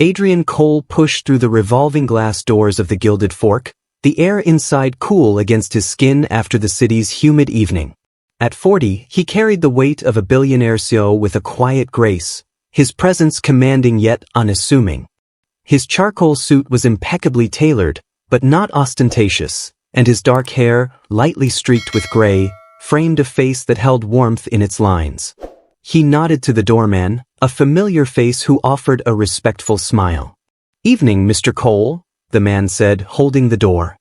Adrian Cole pushed through the revolving glass doors of the Gilded Fork, the air inside cool against his skin after the city's humid evening. At 40, he carried the weight of a billionaire CEO with a quiet grace, his presence commanding yet unassuming. His charcoal suit was impeccably tailored, but not ostentatious, and his dark hair, lightly streaked with gray, framed a face that held warmth in its lines. He nodded to the doorman, a familiar face who offered a respectful smile. "Evening, Mr. Cole," the man said, holding the door.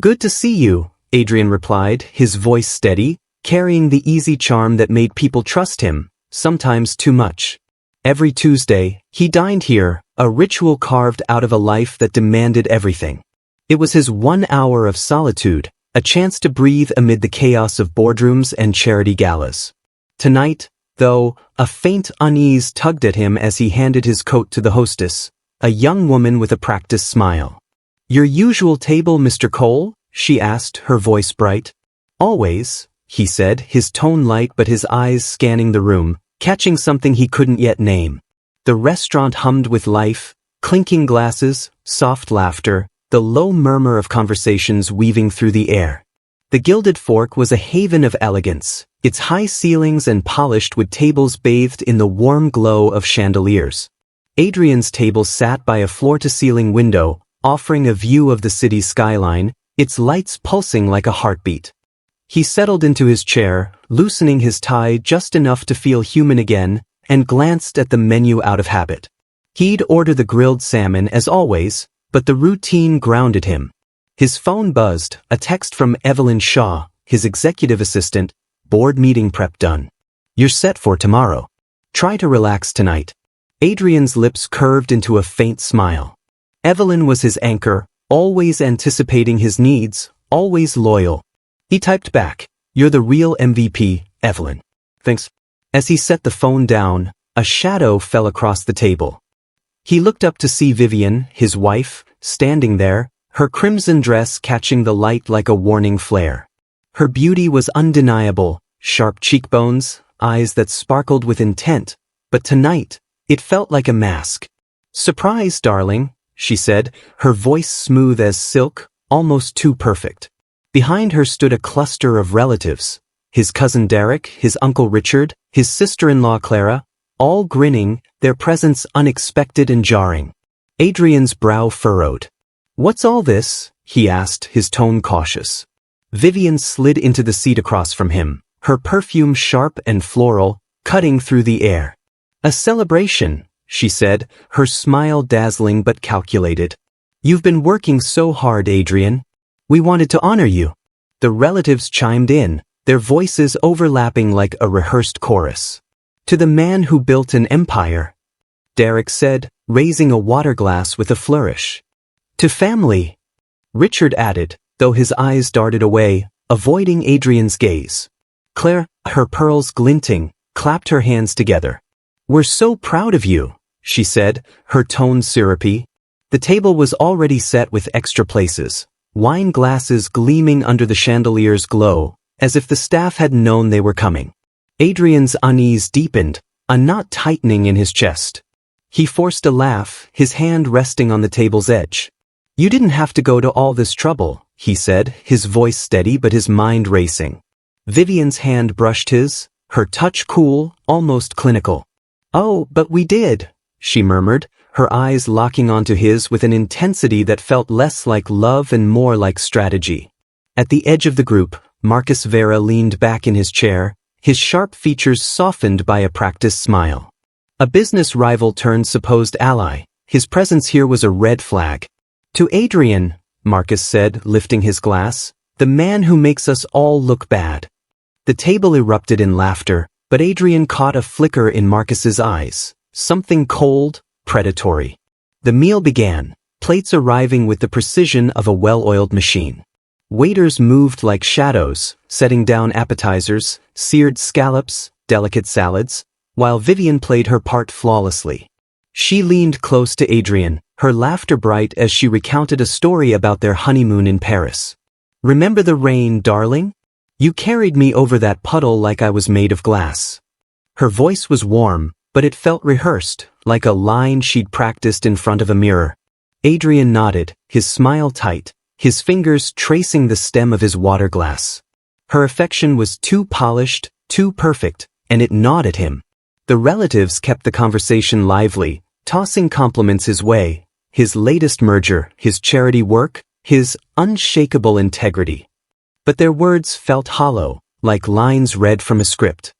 "Good to see you," Adrian replied, his voice steady, carrying the easy charm that made people trust him, sometimes too much. Every Tuesday, he dined here, a ritual carved out of a life that demanded everything. It was his 1 hour of solitude, a chance to breathe amid the chaos of boardrooms and charity galas. Tonight, though, a faint unease tugged at him as he handed his coat to the hostess, a young woman with a practiced smile. "Your usual table, Mr. Cole?" she asked, her voice bright. "Always," he said, his tone light but his eyes scanning the room, catching something he couldn't yet name. The restaurant hummed with life, clinking glasses, soft laughter, the low murmur of conversations weaving through the air. The Gilded Fork was a haven of elegance, its high ceilings and polished wood tables bathed in the warm glow of chandeliers. Adrian's table sat by a floor-to-ceiling window, offering a view of the city's skyline, its lights pulsing like a heartbeat. He settled into his chair, loosening his tie just enough to feel human again, and glanced at the menu out of habit. He'd order the grilled salmon as always, but the routine grounded him. His phone buzzed, a text from Evelyn Shaw, his executive assistant, "Board meeting prep done. You're set for tomorrow. Try to relax tonight." Adrian's lips curved into a faint smile. Evelyn was his anchor, always anticipating his needs, always loyal. He typed back, "You're the real MVP, Evelyn. Thanks." As he set the phone down, a shadow fell across the table. He looked up to see Vivian, his wife, standing there, her crimson dress catching the light like a warning flare. Her beauty was undeniable, sharp cheekbones, eyes that sparkled with intent, but tonight, it felt like a mask. "Surprise, darling," she said, her voice smooth as silk, almost too perfect. Behind her stood a cluster of relatives, his cousin Derek, his uncle Richard, his sister-in-law Clara, all grinning, their presence unexpected and jarring. Adrian's brow furrowed. "What's all this?" he asked, his tone cautious. Vivian slid into the seat across from him, her perfume sharp and floral, cutting through the air. "A celebration," she said, her smile dazzling but calculated. "You've been working so hard, Adrian. We wanted to honor you." The relatives chimed in, their voices overlapping like a rehearsed chorus. "To the man who built an empire," Derek said, raising a water glass with a flourish. "To family," Richard added, though his eyes darted away, avoiding Adrian's gaze. Claire, her pearls glinting, clapped her hands together. "We're so proud of you," she said, her tone syrupy. The table was already set with extra places, wine glasses gleaming under the chandelier's glow, as if the staff had known they were coming. Adrian's unease deepened, a knot tightening in his chest. He forced a laugh, his hand resting on the table's edge. "You didn't have to go to all this trouble," he said, his voice steady but his mind racing. Vivian's hand brushed his, her touch cool, almost clinical. "Oh, but we did," she murmured, her eyes locking onto his with an intensity that felt less like love and more like strategy. At the edge of the group, Marcus Vera leaned back in his chair, his sharp features softened by a practiced smile. A business rival turned supposed ally, his presence here was a red flag. "To Adrian," Marcus said, lifting his glass, "the man who makes us all look bad." The table erupted in laughter, but Adrian caught a flicker in Marcus's eyes, something cold, predatory. The meal began, plates arriving with the precision of a well-oiled machine. Waiters moved like shadows, setting down appetizers, seared scallops, delicate salads, while Vivian played her part flawlessly. She leaned close to Adrian, her laughter bright as she recounted a story about their honeymoon in Paris. "Remember the rain, darling? You carried me over that puddle like I was made of glass." Her voice was warm, but it felt rehearsed, like a line she'd practiced in front of a mirror. Adrian nodded, his smile tight, his fingers tracing the stem of his water glass. Her affection was too polished, too perfect, and it gnawed at him. The relatives kept the conversation lively, tossing compliments his way, his latest merger, his charity work, his unshakable integrity. But their words felt hollow, like lines read from a script.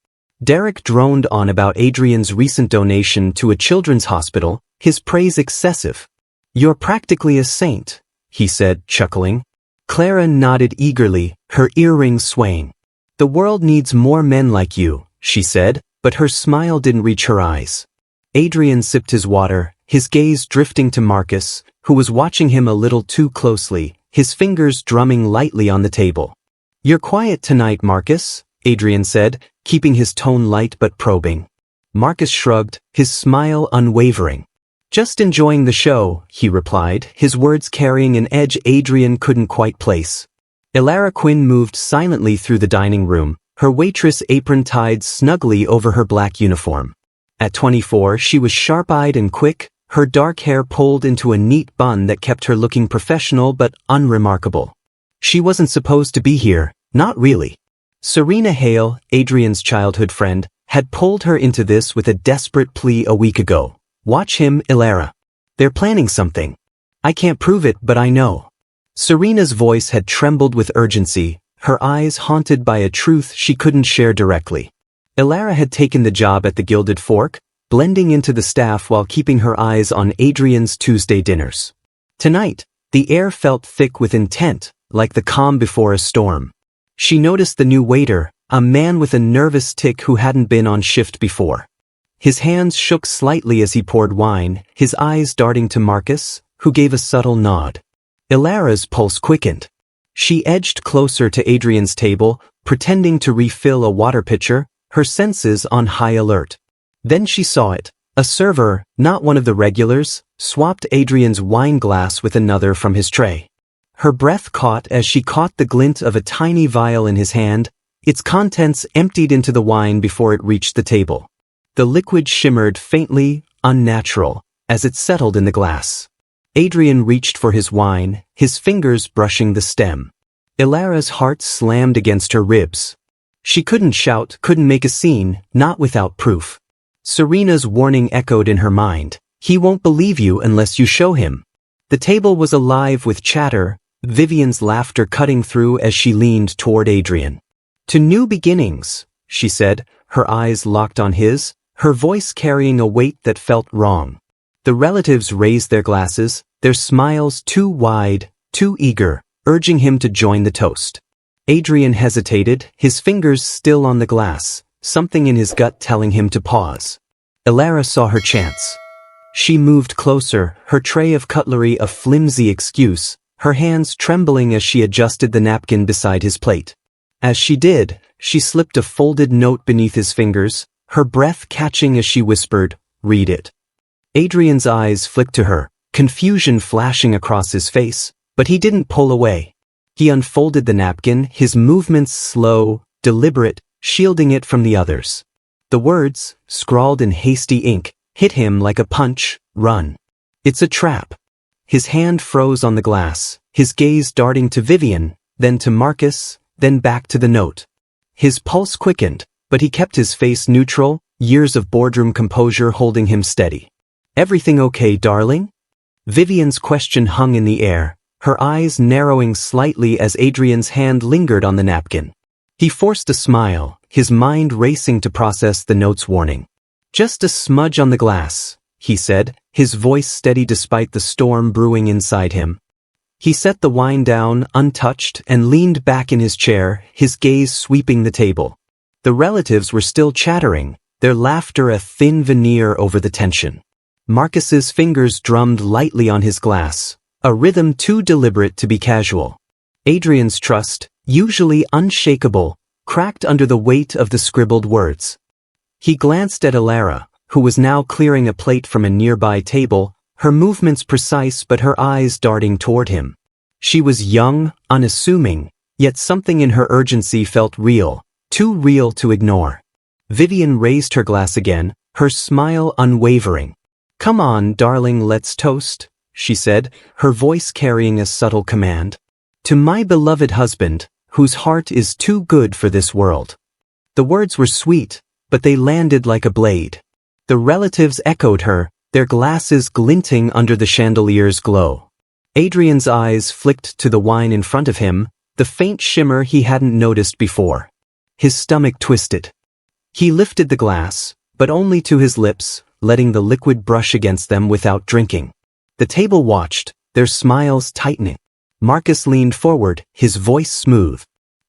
Derek droned on about Adrian's recent donation to a children's hospital, his praise excessive. "You're practically a saint," he said, chuckling. Clara nodded eagerly, her earrings swaying. "The world needs more men like you," she said, but her smile didn't reach her eyes. Adrian sipped his water, his gaze drifting to Marcus, who was watching him a little too closely, his fingers drumming lightly on the table. "You're quiet tonight, Marcus," Adrian said, keeping his tone light but probing. Marcus shrugged, his smile unwavering. "Just enjoying the show," he replied, his words carrying an edge Adrian couldn't quite place. Elara Quinn moved silently through the dining room, her waitress apron tied snugly over her black uniform. At 24, she was sharp-eyed and quick, her dark hair pulled into a neat bun that kept her looking professional but unremarkable. She wasn't supposed to be here, not really. Serena Hale, Adrian's childhood friend, had pulled her into this with a desperate plea a week ago. "Watch him, Elara. They're planning something. I can't prove it, but I know." Serena's voice had trembled with urgency, her eyes haunted by a truth she couldn't share directly. Elara had taken the job at the Gilded Fork, blending into the staff while keeping her eyes on Adrian's Tuesday dinners. Tonight, the air felt thick with intent, like the calm before a storm. She noticed the new waiter, a man with a nervous tic who hadn't been on shift before. His hands shook slightly as he poured wine, his eyes darting to Marcus, who gave a subtle nod. Elara's pulse quickened. She edged closer to Adrian's table, pretending to refill a water pitcher, her senses on high alert. Then she saw it. A server, not one of the regulars, swapped Adrian's wine glass with another from his tray. Her breath caught as she caught the glint of a tiny vial in his hand, its contents emptied into the wine before it reached the table. The liquid shimmered faintly, unnatural, as it settled in the glass. Adrian reached for his wine, his fingers brushing the stem. Elara's heart slammed against her ribs. She couldn't shout, couldn't make a scene, not without proof. Serena's warning echoed in her mind. "He won't believe you unless you show him." The table was alive with chatter, Vivian's laughter cutting through as she leaned toward Adrian. "To new beginnings," she said, her eyes locked on his, her voice carrying a weight that felt wrong. The relatives raised their glasses, their smiles too wide, too eager, urging him to join the toast. Adrian hesitated, his fingers still on the glass, something in his gut telling him to pause. Elara saw her chance. She moved closer, her tray of cutlery a flimsy excuse, her hands trembling as she adjusted the napkin beside his plate. As she did, she slipped a folded note beneath his fingers, her breath catching as she whispered, "Read it." Adrian's eyes flicked to her, confusion flashing across his face, but he didn't pull away. He unfolded the napkin, his movements slow, deliberate, shielding it from the others. The words, scrawled in hasty ink, hit him like a punch. "Run. It's a trap." His hand froze on the glass, his gaze darting to Vivian, then to Marcus, then back to the note. His pulse quickened, but he kept his face neutral, years of boardroom composure holding him steady. "Everything okay, darling?" Vivian's question hung in the air, her eyes narrowing slightly as Adrian's hand lingered on the napkin. He forced a smile, his mind racing to process the note's warning. "Just a smudge on the glass," he said, his voice steady despite the storm brewing inside him. He set the wine down, untouched, and leaned back in his chair, his gaze sweeping the table. The relatives were still chattering, their laughter a thin veneer over the tension. Marcus's fingers drummed lightly on his glass, a rhythm too deliberate to be casual. Adrian's trust, usually unshakable, cracked under the weight of the scribbled words. He glanced at Elara, who was now clearing a plate from a nearby table, her movements precise but her eyes darting toward him. She was young, unassuming, yet something in her urgency felt real, too real to ignore. Vivian raised her glass again, her smile unwavering. "Come on, darling, let's toast," she said, her voice carrying a subtle command. "To my beloved husband, whose heart is too good for this world." The words were sweet, but they landed like a blade. The relatives echoed her, their glasses glinting under the chandelier's glow. Adrian's eyes flicked to the wine in front of him, the faint shimmer he hadn't noticed before. His stomach twisted. He lifted the glass, but only to his lips, letting the liquid brush against them without drinking. The table watched, their smiles tightening. Marcus leaned forward, his voice smooth.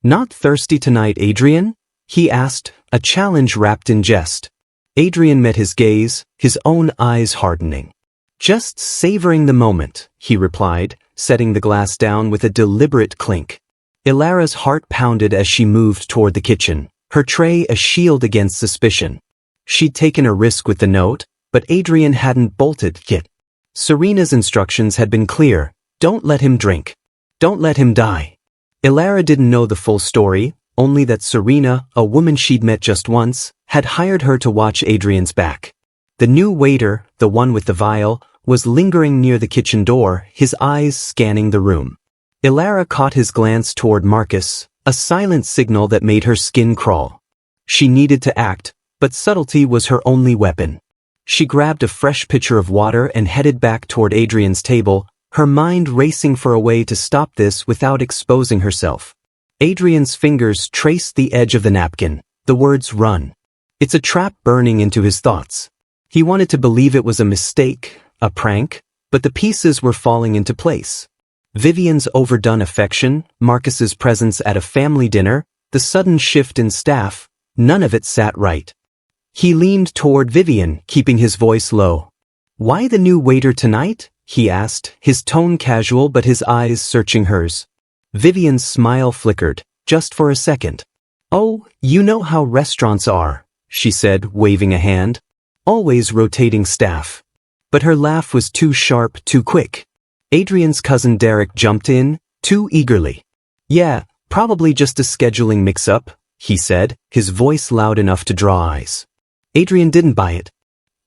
"Not thirsty tonight, Adrian?" he asked, a challenge wrapped in jest. Adrian met his gaze, his own eyes hardening. "Just savoring the moment," he replied, setting the glass down with a deliberate clink. Ilara's heart pounded as she moved toward the kitchen, her tray a shield against suspicion. She'd taken a risk with the note, but Adrian hadn't bolted yet. Serena's instructions had been clear: don't let him drink. Don't let him die. Ilara didn't know the full story, only that Serena, a woman she'd met just once, had hired her to watch Adrian's back. The new waiter, the one with the vial, was lingering near the kitchen door, his eyes scanning the room. Ilara caught his glance toward Marcus, a silent signal that made her skin crawl. She needed to act, but subtlety was her only weapon. She grabbed a fresh pitcher of water and headed back toward Adrian's table, her mind racing for a way to stop this without exposing herself. Adrian's fingers traced the edge of the napkin, the words "run." It's a trap burning into his thoughts. He wanted to believe it was a mistake, a prank, but the pieces were falling into place. Vivian's overdone affection, Marcus's presence at a family dinner, the sudden shift in staff, none of it sat right. He leaned toward Vivian, keeping his voice low. "Why the new waiter tonight?" he asked, his tone casual but his eyes searching hers. Vivian's smile flickered, just for a second. "Oh, you know how restaurants are," she said, waving a hand. "Always rotating staff." But her laugh was too sharp, too quick. Adrian's cousin Derek jumped in, too eagerly. "Yeah, probably just a scheduling mix-up," he said, his voice loud enough to draw eyes. Adrian didn't buy it.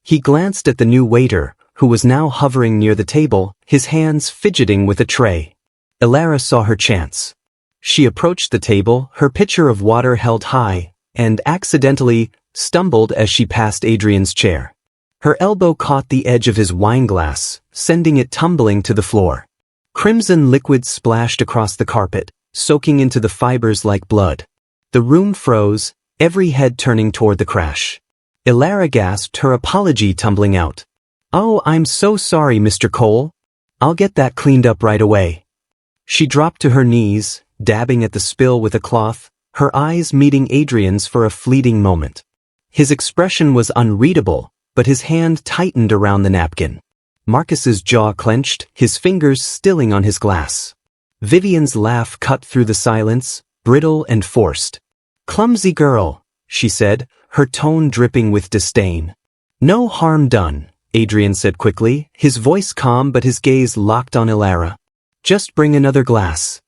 He glanced at the new waiter, who was now hovering near the table, his hands fidgeting with a tray. Ilara saw her chance. She approached the table, her pitcher of water held high, and accidentally stumbled as she passed Adrian's chair. Her elbow caught the edge of his wine glass, sending it tumbling to the floor. Crimson liquid splashed across the carpet, soaking into the fibers like blood. The room froze, every head turning toward the crash. Ilara gasped, her apology tumbling out. "Oh, I'm so sorry, Mr. Cole. I'll get that cleaned up right away." She dropped to her knees, dabbing at the spill with a cloth, her eyes meeting Adrian's for a fleeting moment. His expression was unreadable, but his hand tightened around the napkin. Marcus's jaw clenched, his fingers stilling on his glass. Vivian's laugh cut through the silence, brittle and forced. "Clumsy girl," she said, her tone dripping with disdain. "No harm done," Adrian said quickly, his voice calm but his gaze locked on Ilara. "Just bring another glass."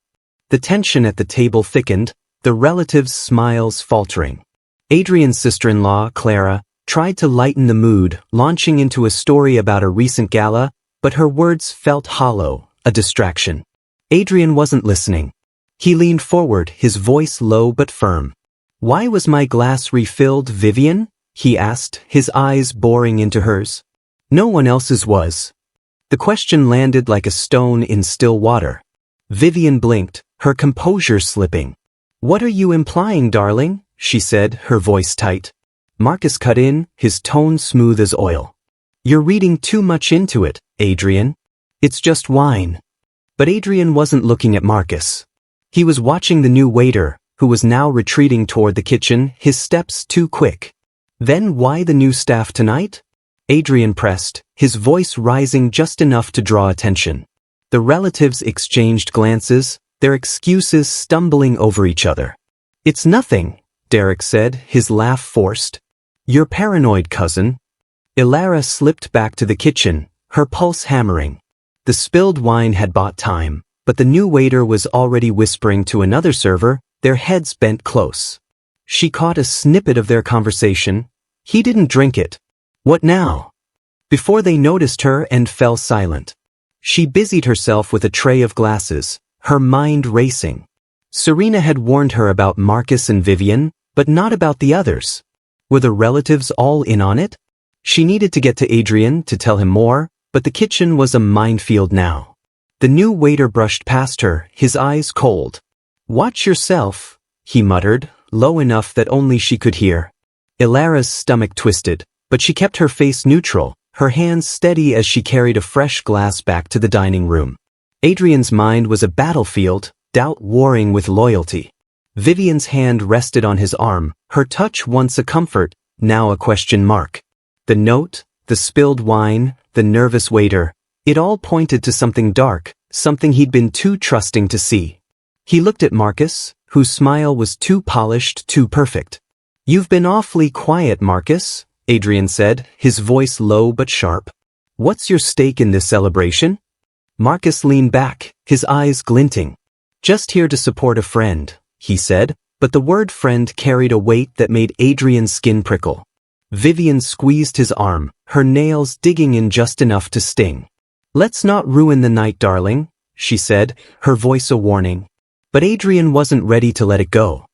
The tension at the table thickened, the relatives' smiles faltering. Adrian's sister-in-law, Clara, tried to lighten the mood, launching into a story about a recent gala, but her words felt hollow, a distraction. Adrian wasn't listening. He leaned forward, his voice low but firm. "Why was my glass refilled, Vivian?" he asked, his eyes boring into hers. "No one else's was." The question landed like a stone in still water. Vivian blinked, her composure slipping. "What are you implying, darling?" she said, her voice tight. Marcus cut in, his tone smooth as oil. "You're reading too much into it, Adrian. It's just wine." But Adrian wasn't looking at Marcus. He was watching the new waiter, who was now retreating toward the kitchen, his steps too quick. "Then why the new staff tonight?" Adrian pressed, his voice rising just enough to draw attention. The relatives exchanged glances, their excuses stumbling over each other. "It's nothing," Derek said, his laugh forced. "You're paranoid, cousin." Ilara slipped back to the kitchen, her pulse hammering. The spilled wine had bought time, but the new waiter was already whispering to another server, their heads bent close. She caught a snippet of their conversation. "He didn't drink it. What now? Before they noticed her and fell silent. She busied herself with a tray of glasses, her mind racing. Serena had warned her about Marcus and Vivian, but not about the others. Were the relatives all in on it? She needed to get to Adrian to tell him more, but the kitchen was a minefield now. The new waiter brushed past her, his eyes cold. "Watch yourself," he muttered, low enough that only she could hear. Ilara's stomach twisted, but she kept her face neutral, her hands steady as she carried a fresh glass back to the dining room. Adrian's mind was a battlefield, doubt warring with loyalty. Vivian's hand rested on his arm, her touch once a comfort, now a question mark. The note, the spilled wine, the nervous waiter, it all pointed to something dark, something he'd been too trusting to see. He looked at Marcus, whose smile was too polished, too perfect. "You've been awfully quiet, Marcus," Adrian said, his voice low but sharp. "What's your stake in this celebration?" Marcus leaned back, his eyes glinting. "Just here to support a friend," he said, but the word friend carried a weight that made Adrian's skin prickle. Vivian squeezed his arm, her nails digging in just enough to sting. "Let's not ruin the night, darling," she said, her voice a warning. But Adrian wasn't ready to let it go.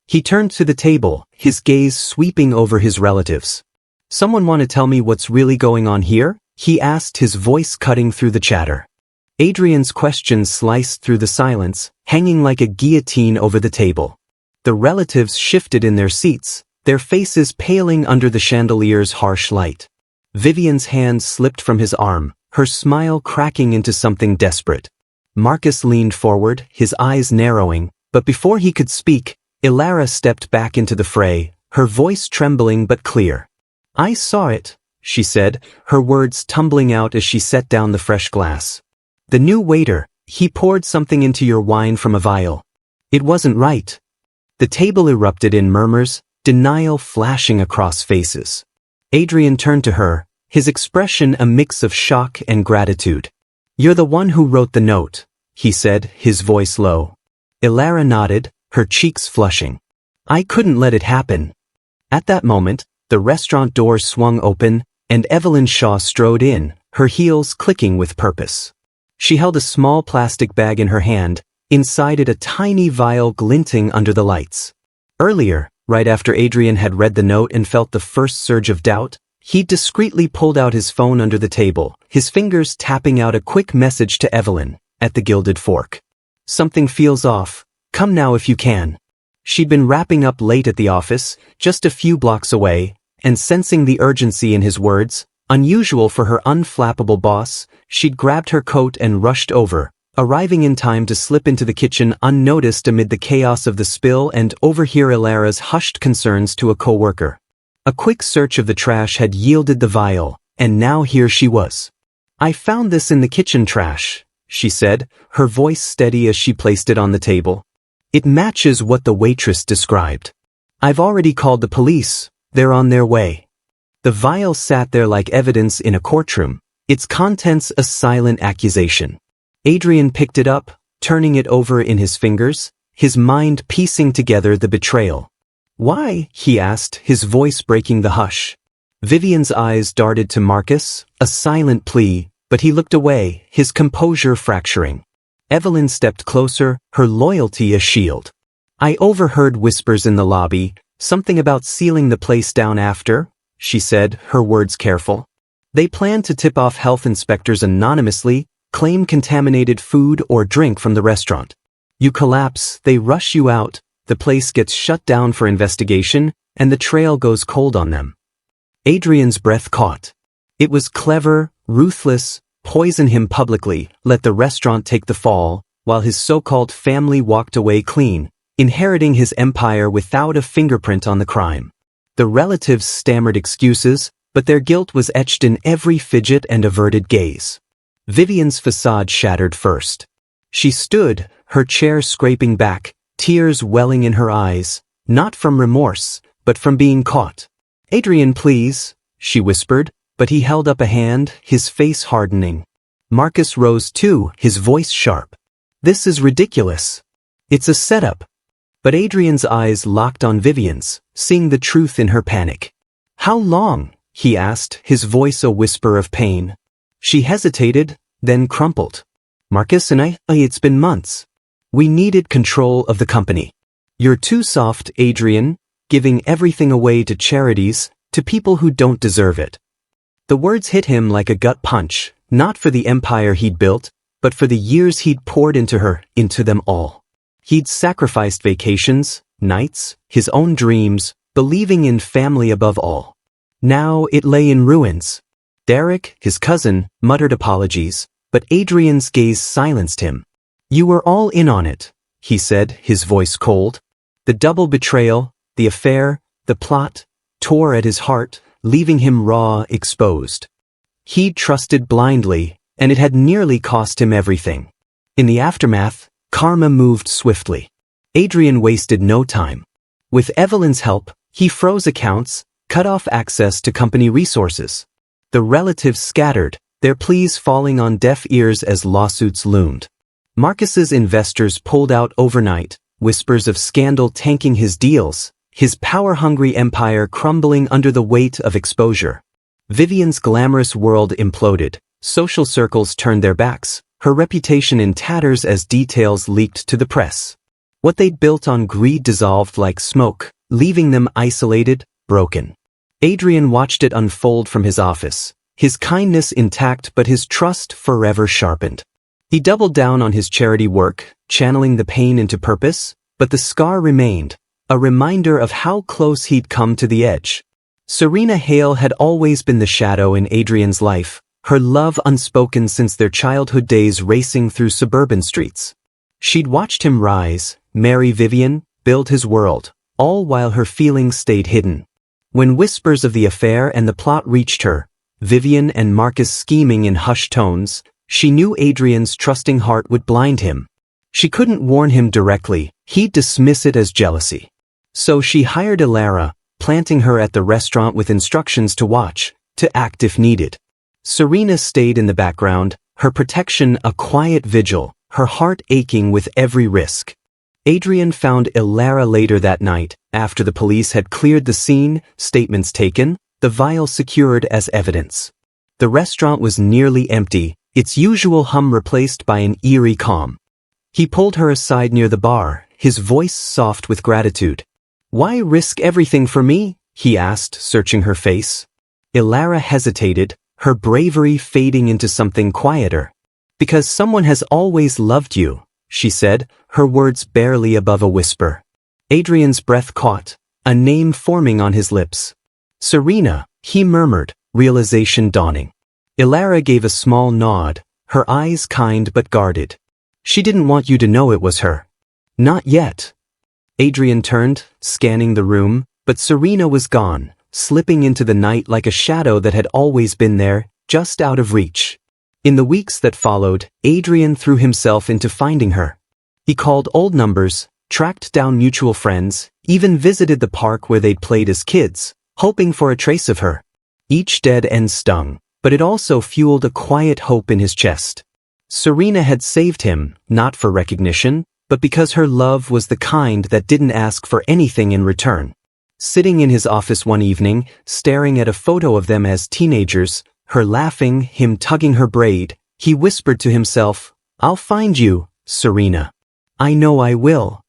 He turned to the table, his gaze sweeping over his relatives. "Someone want to tell me what's really going on here?" he asked, his voice cutting through the chatter. Adrian's question sliced through the silence, hanging like a guillotine over the table. The relatives shifted in their seats, their faces paling under the chandelier's harsh light. Vivian's hand slipped from his arm, her smile cracking into something desperate. Marcus leaned forward, his eyes narrowing, but before he could speak, Ilara stepped back into the fray, her voice trembling but clear. "I saw it," she said, her words tumbling out as she set down the fresh glass. "The new waiter, he poured something into your wine from a vial. It wasn't right." The table erupted in murmurs, denial flashing across faces. Adrian turned to her, his expression a mix of shock and gratitude. "You're the one who wrote the note," he said, his voice low. Ilara nodded, her cheeks flushing. "I couldn't let it happen." At that moment, the restaurant door swung open, and Evelyn Shaw strode in, her heels clicking with purpose. She held a small plastic bag in her hand, inside it a tiny vial glinting under the lights. Earlier, right after Adrian had read the note and felt the first surge of doubt, he discreetly pulled out his phone under the table, his fingers tapping out a quick message to Evelyn, at the Gilded Fork. "Something feels off. Come now if you can." She'd been wrapping up late at the office, just a few blocks away, and sensing the urgency in his words, unusual for her unflappable boss, she'd grabbed her coat and rushed over, arriving in time to slip into the kitchen unnoticed amid the chaos of the spill and overhear Ilara's hushed concerns to a coworker. A quick search of the trash had yielded the vial, and now here she was. "I found this in the kitchen trash," she said, her voice steady as she placed it on the table. "It matches what the waitress described. I've already called the police, they're on their way." The vial sat there like evidence in a courtroom, its contents a silent accusation. Adrian picked it up, turning it over in his fingers, his mind piecing together the betrayal. "Why?" he asked, his voice breaking the hush. Vivian's eyes darted to Marcus, a silent plea, but he looked away, his composure fracturing. Evelyn stepped closer, her loyalty a shield. "I overheard whispers in the lobby, something about sealing the place down after," she said, her words careful. "They plan to tip off health inspectors anonymously, claim contaminated food or drink from the restaurant. You collapse, they rush you out, the place gets shut down for investigation, and the trail goes cold on them." Adrian's breath caught. It was clever, ruthless, poison him publicly, let the restaurant take the fall, while his so-called family walked away clean, inheriting his empire without a fingerprint on the crime. The relatives stammered excuses, but their guilt was etched in every fidget and averted gaze. Vivian's facade shattered first. She stood, her chair scraping back, tears welling in her eyes, not from remorse, but from being caught. "Adrian, please," she whispered, but he held up a hand, his face hardening. Marcus rose too, his voice sharp. "This is ridiculous. It's a setup." But Adrian's eyes locked on Vivian's, seeing the truth in her panic. "How long?" he asked, his voice a whisper of pain. She hesitated, then crumpled. Marcus and it's been months. We needed control of the company. You're too soft, Adrian, giving everything away to charities, to people who don't deserve it. The words hit him like a gut punch, not for the empire he'd built, but for the years he'd poured into her, into them all. He'd sacrificed vacations, nights, his own dreams, believing in family above all. Now it lay in ruins. Derek, his cousin, muttered apologies, but Adrian's gaze silenced him. You were all in on it, he said, his voice cold. The double betrayal, the affair, the plot, tore at his heart, leaving him raw, exposed. He'd trusted blindly, and it had nearly cost him everything. In the aftermath, karma moved swiftly. Adrian wasted no time. With Evelyn's help, he froze accounts, cut off access to company resources. The relatives scattered, their pleas falling on deaf ears as lawsuits loomed. Marcus's investors pulled out overnight, whispers of scandal tanking his deals, his power-hungry empire crumbling under the weight of exposure. Vivian's glamorous world imploded, social circles turned their backs, her reputation in tatters as details leaked to the press. What they'd built on greed dissolved like smoke, leaving them isolated, broken. Adrian watched it unfold from his office, his kindness intact but his trust forever sharpened. He doubled down on his charity work, channeling the pain into purpose, but the scar remained, a reminder of how close he'd come to the edge. Serena Hale had always been the shadow in Adrian's life, her love unspoken since their childhood days racing through suburban streets. She'd watched him rise, marry Vivian, build his world, all while her feelings stayed hidden. When whispers of the affair and the plot reached her, Vivian and Marcus scheming in hushed tones, she knew Adrian's trusting heart would blind him. She couldn't warn him directly, he'd dismiss it as jealousy. So she hired Elara, planting her at the restaurant with instructions to watch, to act if needed. Serena stayed in the background, her protection a quiet vigil, her heart aching with every risk. Adrian found Elara later that night, after the police had cleared the scene, statements taken, the vial secured as evidence. The restaurant was nearly empty, its usual hum replaced by an eerie calm. He pulled her aside near the bar, his voice soft with gratitude. Why risk everything for me? He asked, searching her face. Elara hesitated, her bravery fading into something quieter. Because someone has always loved you, she said, her words barely above a whisper. Adrian's breath caught, a name forming on his lips. Serena, he murmured, realization dawning. Elara gave a small nod, her eyes kind but guarded. She didn't want you to know it was her. Not yet. Adrian turned, scanning the room, but Serena was gone, slipping into the night like a shadow that had always been there, just out of reach. In the weeks that followed, Adrian threw himself into finding her. He called old numbers, tracked down mutual friends, even visited the park where they'd played as kids, hoping for a trace of her. Each dead end stung, but it also fueled a quiet hope in his chest. Serena had saved him, not for recognition, but because her love was the kind that didn't ask for anything in return. Sitting in his office one evening, staring at a photo of them as teenagers, her laughing, him tugging her braid, he whispered to himself, I'll find you, Serena. I know I will.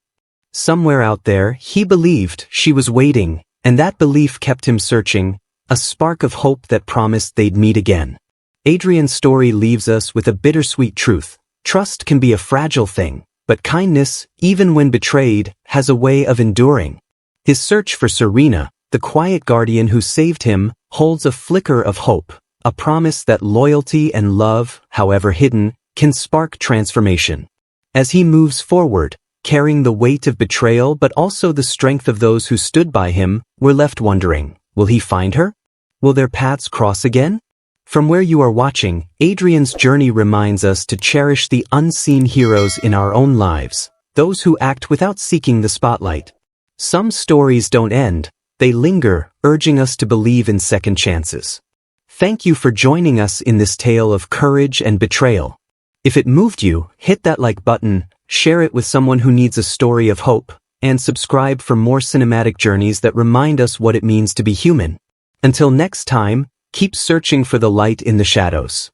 Somewhere out there, he believed she was waiting, and that belief kept him searching, a spark of hope that promised they'd meet again. Adrian's story leaves us with a bittersweet truth. Trust can be a fragile thing, but kindness, even when betrayed, has a way of enduring. His search for Serena, the quiet guardian who saved him, holds a flicker of hope, a promise that loyalty and love, however hidden, can spark transformation. As he moves forward, carrying the weight of betrayal but also the strength of those who stood by him, we're left wondering, will he find her? Will their paths cross again? From where you are watching, Adrian's journey reminds us to cherish the unseen heroes in our own lives, those who act without seeking the spotlight. Some stories don't end, they linger, urging us to believe in second chances. Thank you for joining us in this tale of courage and betrayal. If it moved you, hit that like button, share it with someone who needs a story of hope, and subscribe for more cinematic journeys that remind us what it means to be human. Until next time, keep searching for the light in the shadows.